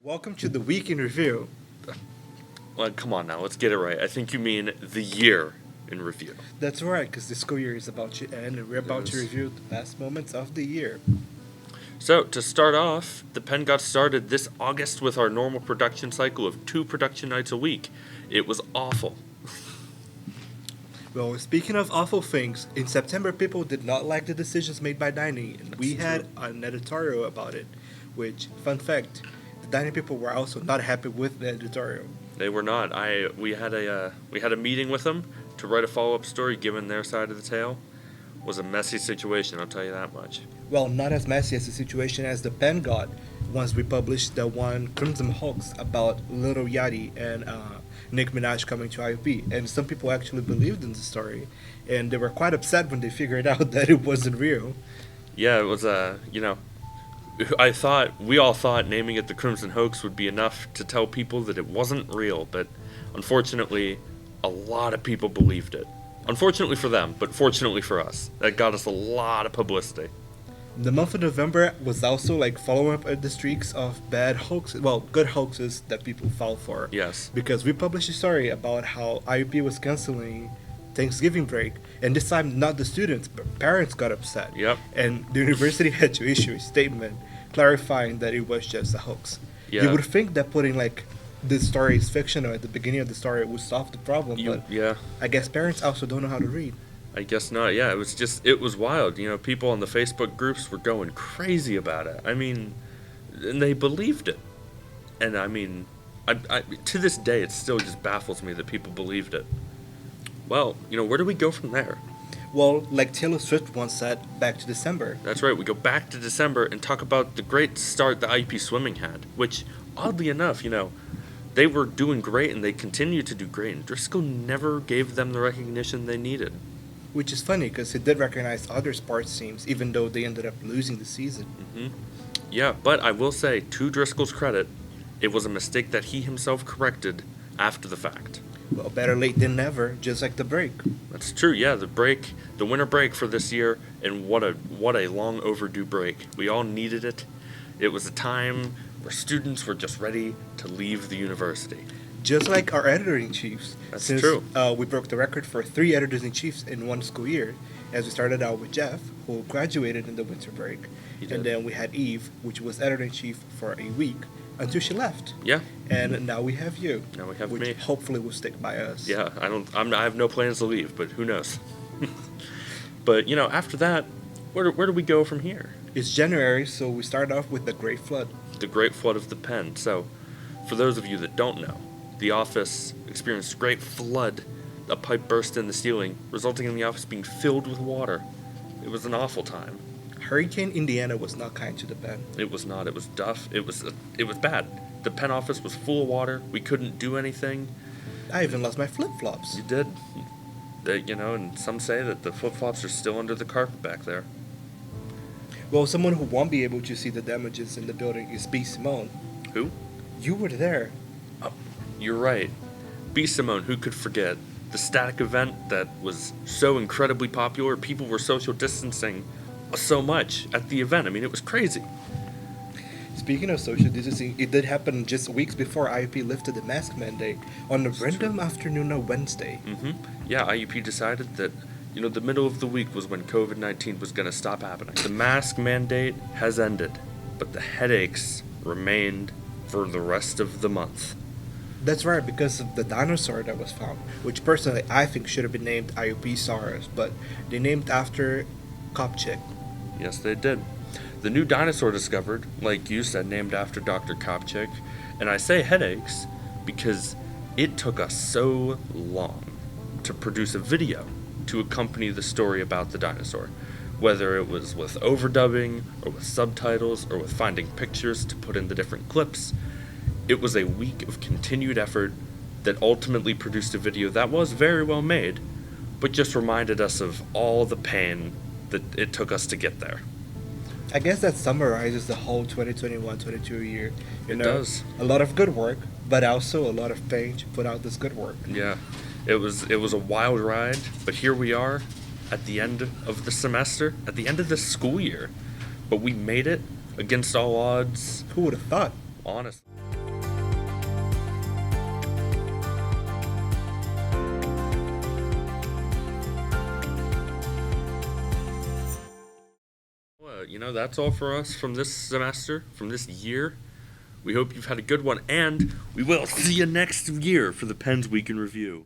Welcome to the Week in Review. Well, come on now, let's get it right. I think you mean the year in review. That's right, because the school year is about to end and we're about to Yes. review the best moments of the year. So, to start off, the Penn got started this August with our normal production cycle of 2 production nights a week. It was awful. Well, speaking of awful things, in September people did not like the decisions made by Dining, and we That's had an editorial about it, which, fun fact, the Dining people were also not happy with the editorial. They were not. We had a meeting with them to write a follow-up story given their side of the tale. It was a messy situation, I'll tell you that much. Well, not as messy as the situation as the Penn got once we published the one Crimson hoax about Little Yachty and Nick Minaj coming to IUP. And some people actually believed in the story, and they were quite upset when they figured out that it wasn't real. Yeah, it was we all thought naming it the Crimson Hoax would be enough to tell people that it wasn't real, but unfortunately, a lot of people believed it. Unfortunately for them, but fortunately for us. That got us a lot of publicity. The month of November was also like following up at the streaks of bad hoaxes, well, good hoaxes that people fall for. Yes. Because we published a story about how IUP was canceling Thanksgiving break, and this time not the students, but parents got upset. Yep. And the university had to issue a statement clarifying that it was just a hoax. Yeah. You would think that putting like the story is fictional at the beginning of the story would solve the problem, but Yeah. I guess parents also don't know how to read. I guess not. Yeah, it was wild. People on the Facebook groups were going crazy about it. I mean, and they believed it. And I mean, I to this day, it still just baffles me that people believed it. Well, where do we go from there? Well, like Taylor Swift once said, back to December. That's right. We go back to December and talk about the great start the IUP swimming had, which, oddly enough, they were doing great and they continued to do great. And Driscoll never gave them the recognition they needed. Which is funny because he did recognize other sports teams, even though they ended up losing the season. Yeah, but I will say, to Driscoll's credit, it was a mistake that he himself corrected after the fact. Well, better late than never, just like the break. That's true. Yeah, the winter break for this year, and what a long overdue break. We all needed it. It was a time where students were just ready to leave the university. Just like our editor-in-chiefs. That's since, true. We broke the record for 3 editors-in-chiefs in one school year, as we started out with Jeff, who graduated in the winter break. He did. And then we had Eve, which was editor-in-chief for a week, until she left. Yeah. And now we have you. Now we have which me. hopefully will stick by us. Yeah, I have no plans to leave, but who knows? But after that, where do we go from here? It's January, so we start off with the Great Flood. The Great Flood of the Penn. So, for those of you that don't know, the office experienced a great flood. A pipe burst in the ceiling, resulting in the office being filled with water. It was an awful time. Hurricane Indiana was not kind to the Penn. It was not. It was duff. It was bad. The Penn office was full of water. We couldn't do anything. I even lost my flip-flops. You did. And some say that the flip-flops are still under the carpet back there. Well, someone who won't be able to see the damages in the building is B. Simone. Who? You were there. You're right. B. Simone, who could forget? The static event that was so incredibly popular. People were social distancing so much at the event. I mean, it was crazy. Speaking of social distancing, it did happen just weeks before IUP lifted the mask mandate on a random afternoon on Wednesday. Yeah, IUP decided that, the middle of the week was when COVID-19 was going to stop happening. The mask mandate has ended, but the headaches remained for the rest of the month. That's right, because of the dinosaur that was found, which personally I think should have been named IUP-saurus, but they named after Kopchik. Yes, they did. The new dinosaur discovered, like you said, named after Dr. Kopchik. And I say headaches because it took us so long to produce a video to accompany the story about the dinosaur. Whether it was with overdubbing, or with subtitles, or with finding pictures to put in the different clips, it was a week of continued effort that ultimately produced a video that was very well made, but just reminded us of all the pain that it took us to get there. I guess that summarizes the whole 2021-22 year. It does. A lot of good work, but also a lot of pain to put out this good work. Yeah, it was a wild ride, but here we are at the end of the semester, at the end of the school year. But we made it against all odds. Who would have thought? Honestly. that's all for us from this semester, from this year. We hope you've had a good one, and we will see you next year for the Penn's Week in Review.